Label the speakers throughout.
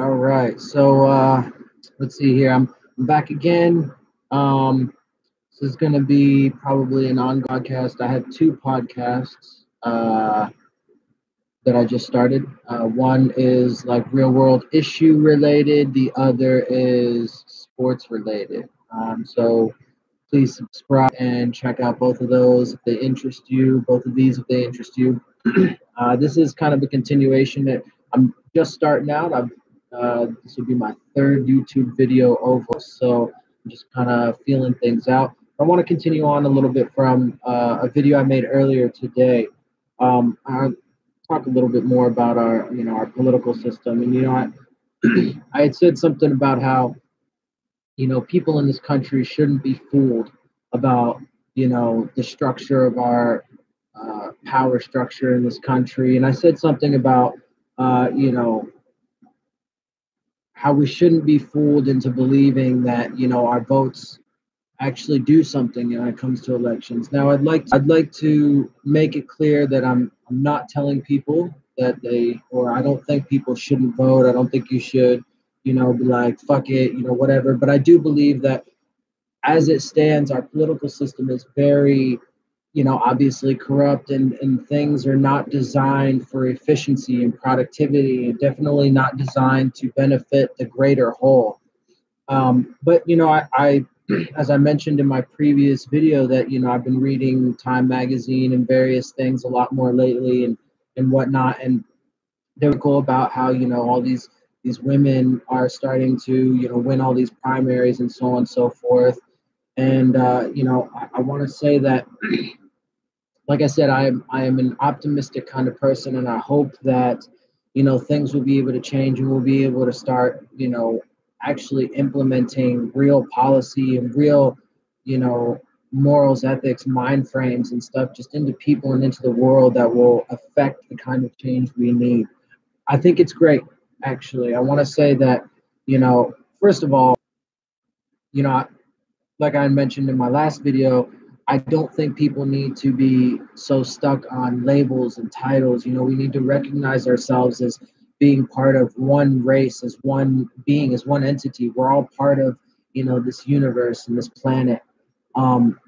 Speaker 1: All right. So let's see here. I'm back again. Um, this is going to be probably an on podcast. I have two podcasts that I just started. One is like real world issue related. The other is sports related. So please subscribe and check out both of those if they interest you. Both of these if they interest you. This is kind of a continuation that I'm just starting out. This will be my third YouTube video over, so I'm just kind of feeling things out. I want to continue on a little bit from a video I made earlier today. I talk a little bit more about our political system, and I had said something about how people in this country shouldn't be fooled about the structure of our power structure in this country. And I said something about uh, you know how we shouldn't be fooled into believing that our votes actually do something when it comes to elections. Now, I'd like to make it clear that I'm not telling people that I don't think people shouldn't vote. I don't think you should be like fuck it, whatever. But I do believe that as it stands, our political system is very, obviously corrupt, and things are not designed for efficiency and productivity, and definitely not designed to benefit the greater whole. But as I mentioned in my previous video, that I've been reading Time magazine and various things a lot more lately, and whatnot, and they're cool about how all these women are starting to win all these primaries and so on and so forth. And I want to say that, like I said, I am an optimistic kind of person, and I hope that things will be able to change, and we'll be able to start actually implementing real policy and real you know morals, ethics, mind frames, and stuff just into people and into the world that will affect the kind of change we need. I think it's great, actually. I want to say that first of all, you know like I mentioned in my last video, I don't think people need to be so stuck on labels and titles. We need to recognize ourselves as being part of one race, as one being, as one entity. We're all part of, this universe and this planet. Um,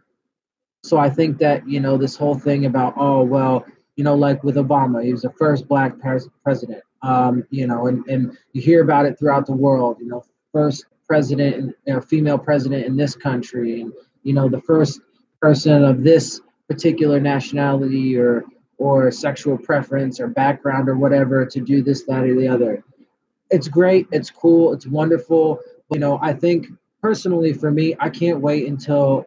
Speaker 1: so I think that, this whole thing about, oh, well, like with Obama, he was the first black president, and you hear about it throughout the world, first president, and female president in this country, and, the first person of this particular nationality or sexual preference or background or whatever to do this, that, or the other. It's great. It's cool. It's wonderful. I think personally for me, I can't wait until,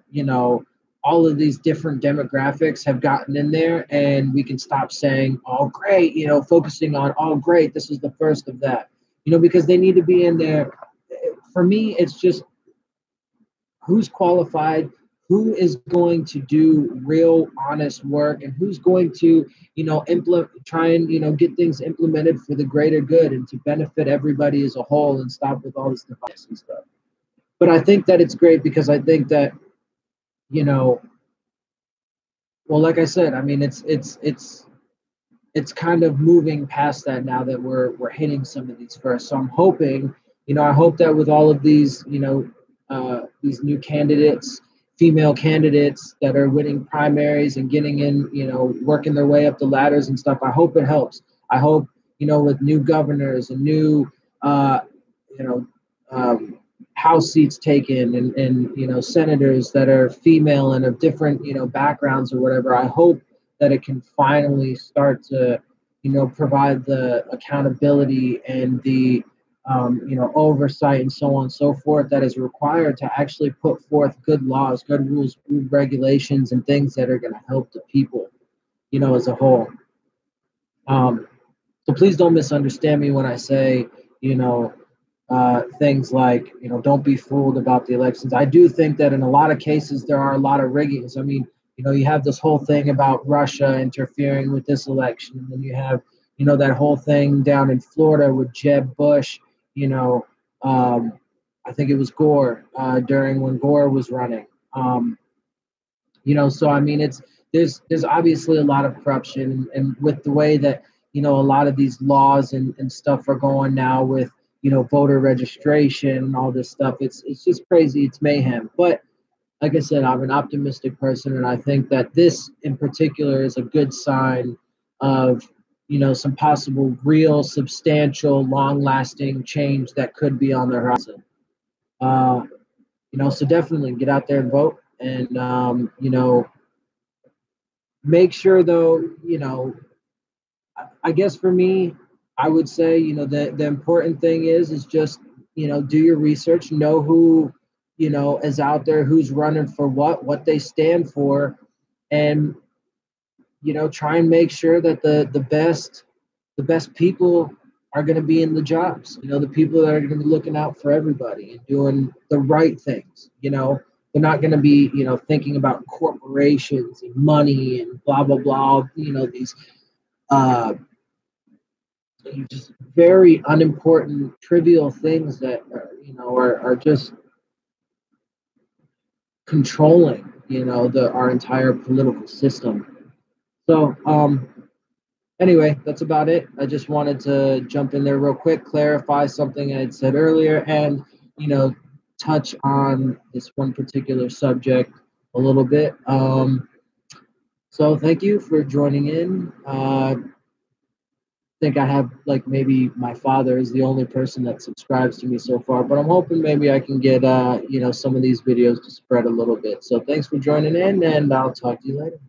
Speaker 1: all of these different demographics have gotten in there and we can stop saying, oh, great, focusing on, oh, great, this is the first of that, because they need to be in there. For me, it's just who's qualified, who is going to do real honest work, and who's going to implement, try and get things implemented for the greater good and to benefit everybody as a whole, and stop with all this device and stuff. But I think that it's great because I think that you know well, like I said, I mean, it's kind of moving past that now that we're hitting some of these first. So I'm hoping, I hope that with all of these, these new candidates, female candidates that are winning primaries and getting in, working their way up the ladders and stuff, I hope it helps. I hope, with new governors and new, you know, um, House seats taken, and senators that are female and of different backgrounds or whatever. I hope that it can finally start to provide the accountability and the oversight and so on and so forth that is required to actually put forth good laws, good rules, good regulations, and things that are going to help the people as a whole. um, so please don't misunderstand me when I say you know things like, don't be fooled about the elections. I do think that in a lot of cases there are a lot of riggings. I mean, you have this whole thing about Russia interfering with this election, and then you have, that whole thing down in Florida with Jeb Bush. You know, um, I think it was Gore during when Gore was running. So I mean, there's obviously a lot of corruption, and with the way that a lot of these laws and stuff are going now with, voter registration and all this stuff. It's just crazy. It's mayhem. But like I said, I'm an optimistic person, and I think that this in particular is a good sign of, some possible real, substantial, long-lasting change that could be on the horizon. Uh, so definitely get out there and vote, and make sure though, I guess for me, I would say, the important thing is just, do your research, know who, is out there, who's running for what they stand for, and, try and make sure that the best people are going to be in the jobs, the people that are going to be looking out for everybody and doing the right things, they're not going to be, thinking about corporations and money and blah, blah, blah, these uh, just very unimportant, trivial things that are just controlling, our entire political system. So, anyway, that's about it. I just wanted to jump in there real quick, clarify something I had said earlier, and you know, touch on this one particular subject a little bit. So, thank you for joining in. Think I have like maybe my father is the only person that subscribes to me so far, but I'm hoping maybe I can get some of these videos to spread a little bit. So thanks for joining in, and I'll talk to you later.